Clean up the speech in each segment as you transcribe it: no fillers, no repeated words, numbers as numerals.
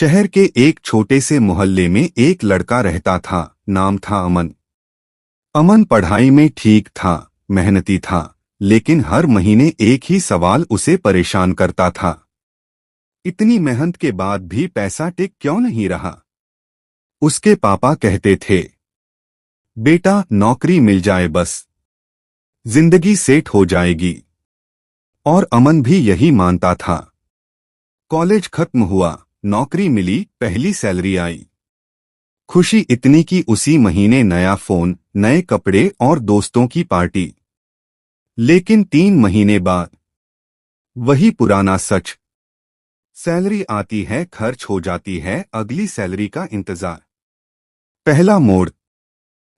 शहर के एक छोटे से मोहल्ले में एक लड़का रहता था। नाम था अमन। अमन पढ़ाई में ठीक था, मेहनती था, लेकिन हर महीने एक ही सवाल उसे परेशान करता था। इतनी मेहनत के बाद भी पैसा टिक क्यों नहीं रहा? उसके पापा कहते थे, बेटा नौकरी मिल जाए बस, जिंदगी सेट हो जाएगी। और अमन भी यही मानता था। कॉलेज खत्म हुआ, नौकरी मिली, पहली सैलरी आई। खुशी इतनी कि उसी महीने नया फोन, नए कपड़े और दोस्तों की पार्टी। लेकिन 3 महीने बाद वही पुराना सच। सैलरी आती है, खर्च हो जाती है, अगली सैलरी का इंतजार। पहला मोड़।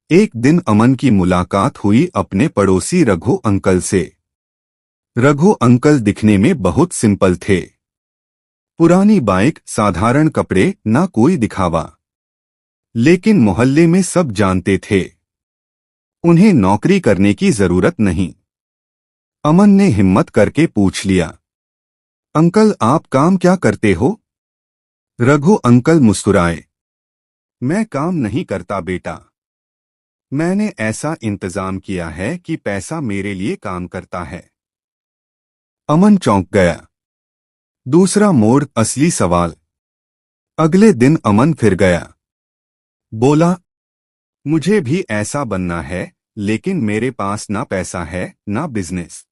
एक दिन अमन की मुलाकात हुई अपने पड़ोसी रघु अंकल से। रघु अंकल दिखने में बहुत सिंपल थे। पुरानी बाइक, साधारण कपड़े, ना कोई दिखावा। लेकिन मोहल्ले में सब जानते थे, उन्हें नौकरी करने की जरूरत नहीं। अमन ने हिम्मत करके पूछ लिया, अंकल आप काम क्या करते हो? रघु अंकल मुस्कुराए, मैं काम नहीं करता बेटा, मैंने ऐसा इंतजाम किया है कि पैसा मेरे लिए काम करता है। अमन चौंक गया। दूसरा मोड़, असली सवाल। अगले दिन अमन फिर गया। बोला, मुझे भी ऐसा बनना है, लेकिन मेरे पास ना पैसा है, ना बिजनेस।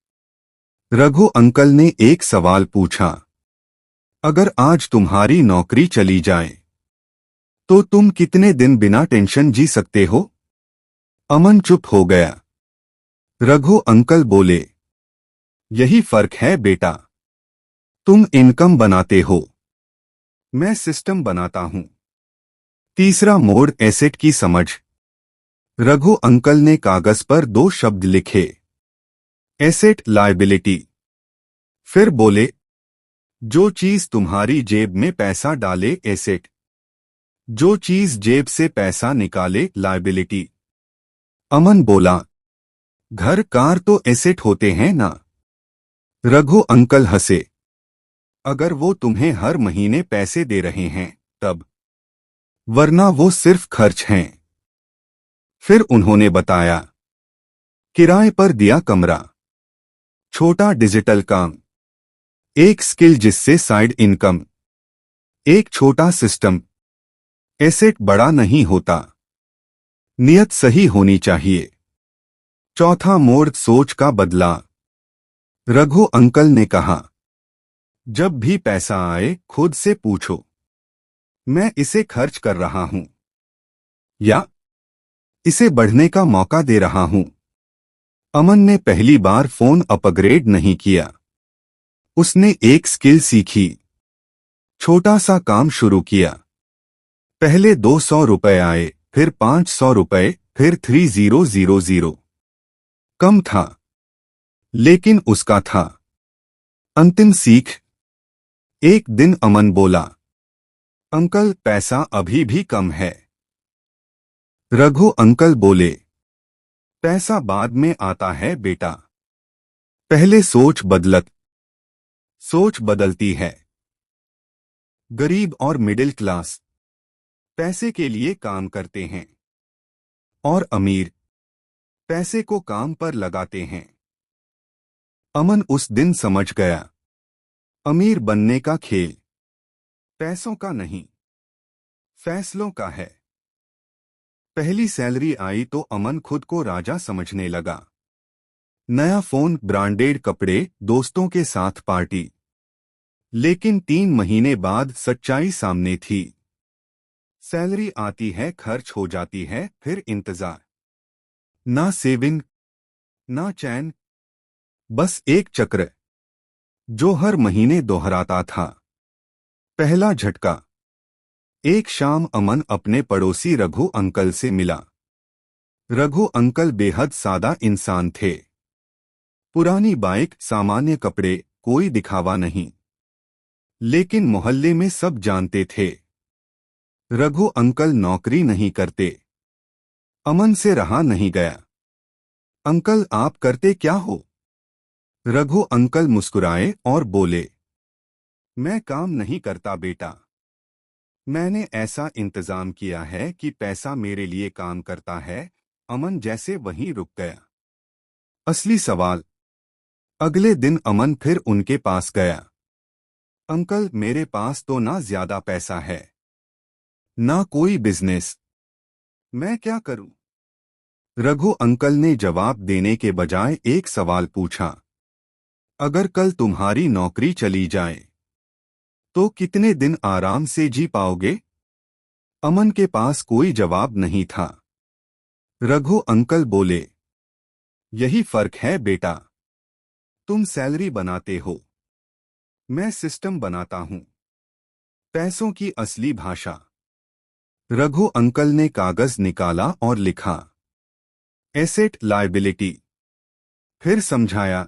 रघु अंकल ने एक सवाल पूछा, अगर आज तुम्हारी नौकरी चली जाए तो तुम कितने दिन बिना टेंशन जी सकते हो? अमन चुप हो गया। रघु अंकल बोले, यही फर्क है बेटा, तुम इनकम बनाते हो, मैं सिस्टम बनाता हूं। तीसरा मोड़, एसेट की समझ। रघु अंकल ने कागज पर 2 शब्द लिखे, एसेट, लायबिलिटी। फिर बोले, जो चीज तुम्हारी जेब में पैसा डाले एसेट, जो चीज जेब से पैसा निकाले लायबिलिटी। अमन बोला, घर कार तो एसेट होते हैं ना? रघु अंकल हंसे, अगर वो तुम्हें हर महीने पैसे दे रहे हैं तब, वरना वो सिर्फ खर्च हैं। फिर उन्होंने बताया, किराए पर दिया कमरा, छोटा डिजिटल काम, एक स्किल जिससे साइड इनकम, एक छोटा सिस्टम। एसेट बड़ा नहीं होता, नियत सही होनी चाहिए। चौथा मोड़, सोच का बदला। रघु अंकल ने कहा, जब भी पैसा आए खुद से पूछो, मैं इसे खर्च कर रहा हूं या इसे बढ़ने का मौका दे रहा हूं। अमन ने पहली बार फोन अपग्रेड नहीं किया, उसने एक स्किल सीखी, छोटा सा काम शुरू किया। पहले 200 रुपए आए, फिर 500 रुपए, फिर 3000। कम था, लेकिन उसका था। अंतिम सीख। एक दिन अमन बोला, अंकल पैसा अभी भी कम है। रघु अंकल बोले, पैसा बाद में आता है बेटा, पहले सोच बदलती है। गरीब और मिडिल क्लास पैसे के लिए काम करते हैं, और अमीर पैसे को काम पर लगाते हैं। अमन उस दिन समझ गया, अमीर बनने का खेल पैसों का नहीं, फैसलों का है। पहली सैलरी आई तो अमन खुद को राजा समझने लगा। नया फोन, ब्रांडेड कपड़े, दोस्तों के साथ पार्टी। लेकिन 3 महीने बाद सच्चाई सामने थी। सैलरी आती है, खर्च हो जाती है, फिर इंतजार। ना सेविंग, ना चैन, बस एक चक्र जो हर महीने दोहराता था। पहला झटका। एक शाम अमन अपने पड़ोसी रघु अंकल से मिला। रघु अंकल बेहद सादा इंसान थे। पुरानी बाइक, सामान्य कपड़े, कोई दिखावा नहीं। लेकिन मोहल्ले में सब जानते थे, रघु अंकल नौकरी नहीं करते। अमन से रहा नहीं गया, अंकल आप करते क्या हो? रघु अंकल मुस्कुराए और बोले, मैं काम नहीं करता बेटा, मैंने ऐसा इंतजाम किया है कि पैसा मेरे लिए काम करता है। अमन जैसे वहीं रुक गया। असली सवाल। अगले दिन अमन फिर उनके पास गया। अंकल, मेरे पास तो ना ज्यादा पैसा है, ना कोई बिजनेस। मैं क्या करूं? रघु अंकल ने जवाब देने के बजाय एक सवाल पूछा। अगर कल तुम्हारी नौकरी चली जाए तो कितने दिन आराम से जी पाओगे? अमन के पास कोई जवाब नहीं था। रघु अंकल बोले, यही फर्क है बेटा। तुम सैलरी बनाते हो, मैं सिस्टम बनाता हूं। पैसों की असली भाषा। रघु अंकल ने कागज निकाला और लिखा, एसेट लायबिलिटी। फिर समझाया,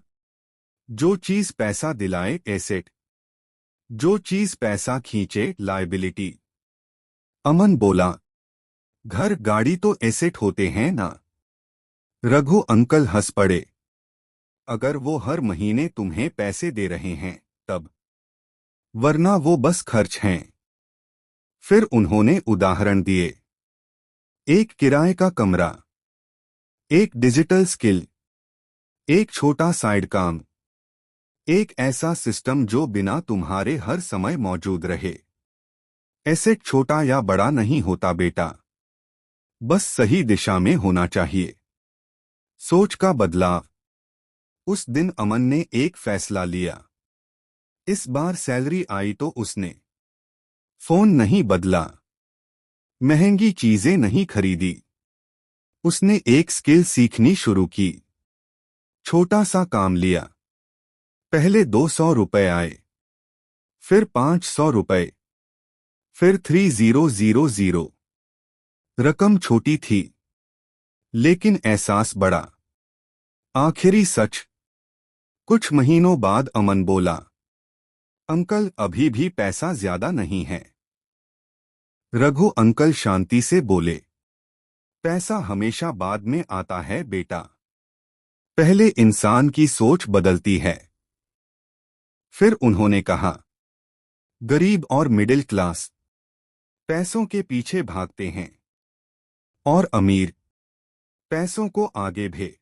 जो चीज पैसा दिलाए एसेट, जो चीज पैसा खींचे लायबिलिटी। अमन बोला, घर गाड़ी तो एसेट होते हैं ना? रघु अंकल हंस पड़े। अगर वो हर महीने तुम्हें पैसे दे रहे हैं तब, वरना वो बस खर्च हैं। फिर उन्होंने उदाहरण दिए। एक किराए का कमरा, एक डिजिटल स्किल, एक छोटा साइड काम, एक ऐसा सिस्टम जो बिना तुम्हारे हर समय मौजूद रहे। एसेट छोटा या बड़ा नहीं होता बेटा, बस सही दिशा में होना चाहिए। सोच का बदलाव। उस दिन अमन ने एक फैसला लिया। इस बार सैलरी आई तो उसने फोन नहीं बदला, महंगी चीजें नहीं खरीदी। उसने एक स्किल सीखनी शुरू की। छोटा सा काम लिया। पहले 200 रुपए आए, फिर 500 रुपए, फिर 3000। रकम छोटी थी, लेकिन एहसास बड़ा। आखिरी सच। कुछ महीनों बाद अमन बोला, अंकल अभी भी पैसा ज्यादा नहीं है। रघु अंकल शांति से बोले, पैसा हमेशा बाद में आता है बेटा, पहले इंसान की सोच बदलती है। फिर उन्होंने कहा, गरीब और मिडिल क्लास पैसों के पीछे भागते हैं, और अमीर पैसों को आगे भेज